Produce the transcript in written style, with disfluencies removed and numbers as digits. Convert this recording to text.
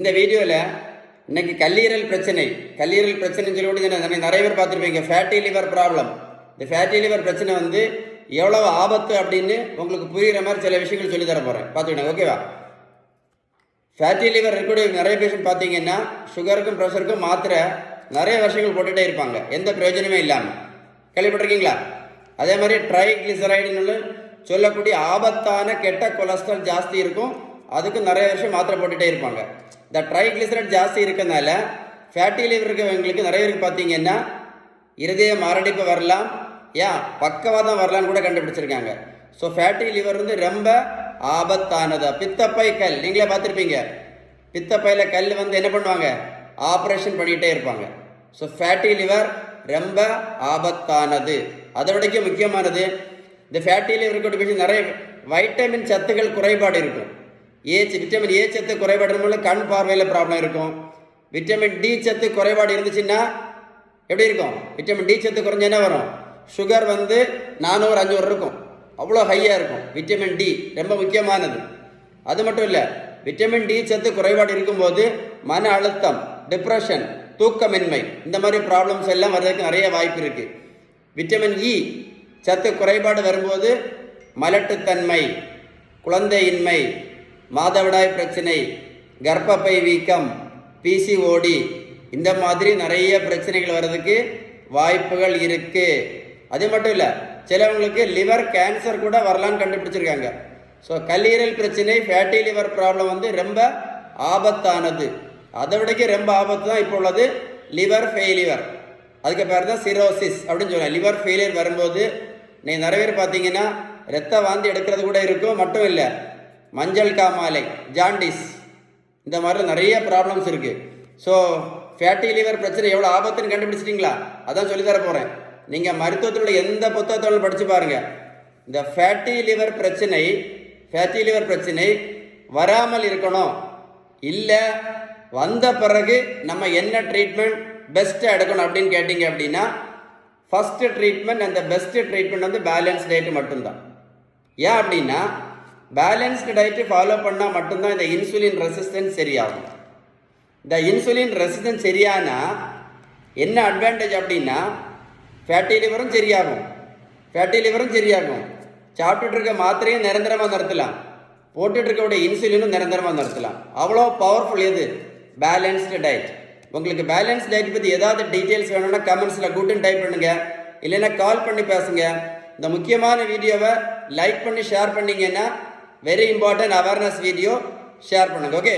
இந்த வீடியோவில் இன்னைக்கு கல்லீரல் பிரச்சனைன்னு சொல்லி நிறைய பேர் பார்த்துருப்பீங்க. Fatty liver problem. இந்த ஃபேட்டி லிவர் பிரச்சனை வந்து எவ்வளவு ஆபத்து அப்படின்னு உங்களுக்கு புரிகிற மாதிரி சில விஷயங்கள் சொல்லி தர போகிறேன், பார்த்துக்கிட்டேன். ஓகேவா? ஃபேட்டி லிவர் இருக்கக்கூடிய நிறைய பேஷண்ட் பார்த்தீங்கன்னா சுகருக்கும் ப்ரெஷருக்கும் மாத்திரை நிறைய வருஷங்கள் போட்டுகிட்டே இருப்பாங்க, எந்த பிரயோஜனமே இல்லாமல். கேள்விப்பட்டிருக்கீங்களா? அதே மாதிரி ட்ரைக்ளிசரைடுன்னு சொல்லக்கூடிய ஆபத்தான கெட்ட கொலஸ்ட்ரால் ஜாஸ்தி இருக்கும், அதுக்கு நிறைய வருஷம் மாத்திரை போட்டுகிட்டே இருப்பாங்க. இந்த ட்ரைக்ளிசரைட் ஜாஸ்தி இருக்கனால ஃபேட்டி லிவர் இருக்கவங்களுக்கு நிறைய பேருக்கு பார்த்தீங்கன்னா இருதய மாரடைப்பு வரலாம், பக்கவாதம் வரலான்னு கூட கண்டுபிடிச்சிருக்காங்க. ஸோ ஃபேட்டி லிவர் வந்து ரொம்ப ஆபத்தானது. பித்தப்பை கல் நீங்களே பார்த்துருப்பீங்க. பித்தப்பையில் கல் வந்து என்ன பண்ணுவாங்க, ஆப்ரேஷன் பண்ணிகிட்டே இருப்பாங்க. ஸோ ஃபேட்டி லிவர் ரொம்ப ஆபத்தானது. அதை விடக்கும் முக்கியமானது, இந்த ஃபேட்டி லிவர் இருக்கக்கூடிய நிறைய வைட்டமின் சத்துக்கள் குறைபாடு இருக்கும். விட்டமின் ஏ சத்து குறைபாடு இருக்கும்போது கண் பார்வையில் ப்ராப்ளம் இருக்கும். விட்டமின் டி சத்து குறைபாடு இருந்துச்சுன்னா எப்படி இருக்கும்? விட்டமின் டி சத்து குறைஞ்ச என்ன வரும்? சுகர் வந்து 400-500 இருக்கும், அவ்வளோ ஹையாக இருக்கும். விட்டமின் டி ரொம்ப முக்கியமானது. அது மட்டும் இல்லை, விட்டமின் டி சத்து குறைபாடு இருக்கும்போது மன அழுத்தம், டிப்ரெஷன், தூக்கமின்மை, இந்த மாதிரி ப்ராப்ளம்ஸ் எல்லாம் வர்றதுக்கு நிறைய வாய்ப்பு இருக்குது. விட்டமின் இ சத்து குறைபாடு வரும்போது மலட்டுத்தன்மை, குழந்தையின்மை, மாதவிடாய் பிரச்சனை, கர்ப்பப்பை வீக்கம், பிசிஓடி, இந்த மாதிரி நிறைய பிரச்சனைகள் வர்றதுக்கு வாய்ப்புகள் இருக்கு. அது மட்டும் இல்லை, சிலவங்களுக்கு லிவர் கேன்சர் கூட வரலான்னு கண்டுபிடிச்சிருக்காங்க. ஸோ கல்லீரல் பிரச்சனை, ஃபேட்டி லிவர் ப்ராப்ளம் வந்து ரொம்ப ஆபத்தானது. அதை விடக்கு ரொம்ப ஆபத்து தான் இப்போ உள்ளது லிவர் ஃபெயிலியர். அதுக்கு பேர் தான் சிரோசிஸ் அப்படின்னு சொல்லுவாங்க. லிவர் ஃபெயிலியர் வரும்போது நீங்கள் நிறைய பேர் பார்த்தீங்கன்னா ரத்த வாந்தி எடுக்கிறது கூட இருக்கும். மட்டும் இல்லை, மஞ்சள் காமாலை, ஜாண்டிஸ், இந்த மாதிரி நிறைய ப்ராப்ளம்ஸ் இருக்குது. ஸோ ஃபேட்டி லிவர் பிரச்சனை எவ்வளோ ஆபத்துன்னு கண்டுபிடிச்சிட்டிங்களா? அதான் சொல்லித்தர போகிறேன். நீங்கள் மருத்துவத்தோட எந்த புத்தகத்தோடு படித்து பாருங்கள். இந்த ஃபேட்டி லிவர் பிரச்சனை வராமல் இருக்கணும், இல்லை வந்த பிறகு நம்ம என்ன ட்ரீட்மெண்ட் பெஸ்ட்டாக எடுக்கணும் அப்படின்னு கேட்டிங்க அப்படின்னா, ஃபஸ்ட்டு ட்ரீட்மெண்ட் அந்த பெஸ்ட்டு ட்ரீட்மெண்ட் வந்து பேலன்ஸ் டயட்டு மட்டும்தான். ஏன் அப்படின்னா, பேலன்ஸ்டு டயட்டு ஃபாலோ பண்ணால் மட்டும்தான் இந்த இன்சுலின் ரெசிஸ்டன்ஸ் சரியாகும். இந்த இன்சுலின் ரெசிஸ்டன்ஸ் சரியானா என்ன அட்வான்டேஜ் அப்படின்னா, ஃபேட்டி லிவரும் சரியாகும். சாப்பிட்டுட்டு இருக்க மாத்திரையும் நிரந்தரமாக நிறுத்தலாம், போட்டுட்டு இருக்கக்கூடிய இன்சுலினும் நிரந்தரமாக நிறுத்தலாம். அவ்வளோ பவர்ஃபுல் எது? Balanced diet. உங்களுக்கு பேலன்ஸ் டயட் பற்றி ஏதாவது டீட்டெயில்ஸ் வேணும்னா கமெண்ட்ஸில் குட்னு டைப் பண்ணுங்க, இல்லைன்னா கால் பண்ணி பேசுங்க. இந்த முக்கியமான வீடியோவை லைக் பண்ணி ஷேர் பண்ணிங்கன்னா very important awareness video share பண்ணுங்க. ஓகே.